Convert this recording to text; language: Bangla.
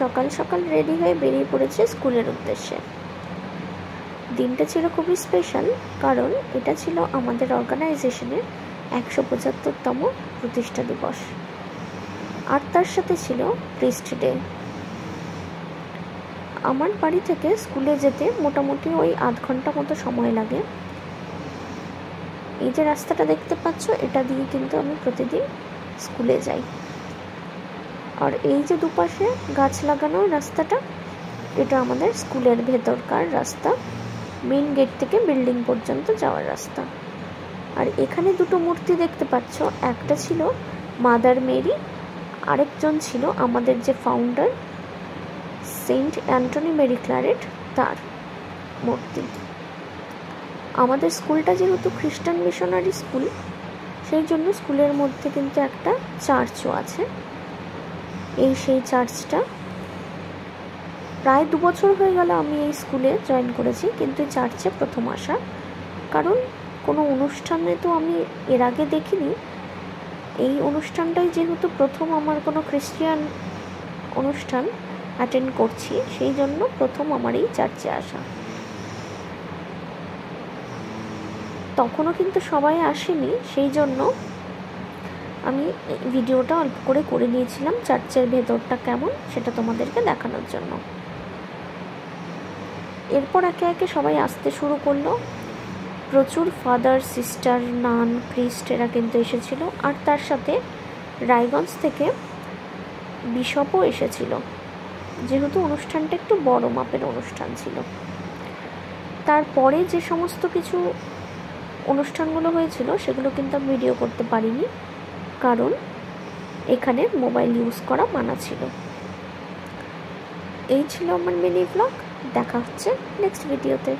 সকাল সকাল রেডি হয়ে বেরিয়ে পড়েছে স্কুলের উদ্দেশ্যে। দিনটা ছিল খুবই স্পেশাল, কারণ এটা ছিল আমাদের অর্গানাইজেশনের 175তম প্রতিষ্ঠা দিবস, আর তার সাথে ছিল প্রিস্ট ডে। আমার বাড়ি থেকে স্কুলে যেতে মোটামুটি ওই আধ ঘন্টা মতো সময় লাগে। এই যে রাস্তাটা দেখতে পাচ্ছ, এটা দিয়ে কিন্তু আমি প্রতিদিন স্কুলে যাই। আর এই যে দুপাশে গাছ লাগানো রাস্তাটা, এটা আমাদের স্কুলের ভেতরকার রাস্তা, মেইন গেট থেকে বিল্ডিং পর্যন্ত যাওয়ার রাস্তা। আর এখানে দুটো মূর্তি দেখতে পাচ্ছ, একটা ছিল মাদার মেরি, আরেকজন ছিল আমাদের যে founder saint Anthony Mary Claret, তার মূর্তি। আমাদের স্কুলটা যেহেতু খ্রিস্টান মিশনারি স্কুল, সেই জন্য স্কুলের মধ্যে কিন্তু একটা চার্চও আছে। এই সেই চার্চটা প্রায় 2 বছর হয়ে গেল আমি এই স্কুলে জয়েন করেছি, কিন্তু এই চার্চে প্রথম আসা, কারণ কোনো অনুষ্ঠানে তো আমি এর আগে দেখিনি। এই অনুষ্ঠানটাই যেহেতু প্রথম আমার কোনো খ্রিস্টান অনুষ্ঠান অ্যাটেন্ড করছি, সেই জন্য প্রথম আমার এই চার্চে আসা। তখনও কিন্তু সবাই আসেনি, সেই জন্য আমি ভিডিওটা অল্প করে নিয়েছিলাম চার্চের ভেতরটা কেমন সেটা তোমাদেরকে দেখানোর জন্য। এরপর একে একে সবাই আসতে শুরু করলো। প্রচুর ফাদার, সিস্টার, নান, প্রিস্ট এরা কিন্তু এসেছিল, আর তার সাথে রায়গঞ্জ থেকে বিশপও এসেছিল, যেহেতু অনুষ্ঠানটা একটু বড় মাপের অনুষ্ঠান ছিল। তারপরে যে সমস্ত কিছু অনুষ্ঠানগুলো হয়েছিল সেগুলো কিন্তু আমি ভিডিও করতে পারিনি, কারণ এখানে মোবাইল ইউজ করা মানা ছিল। এই ছিল আমার মিনি ব্লগ। দেখা হচ্ছে নেক্সট ভিডিওতে।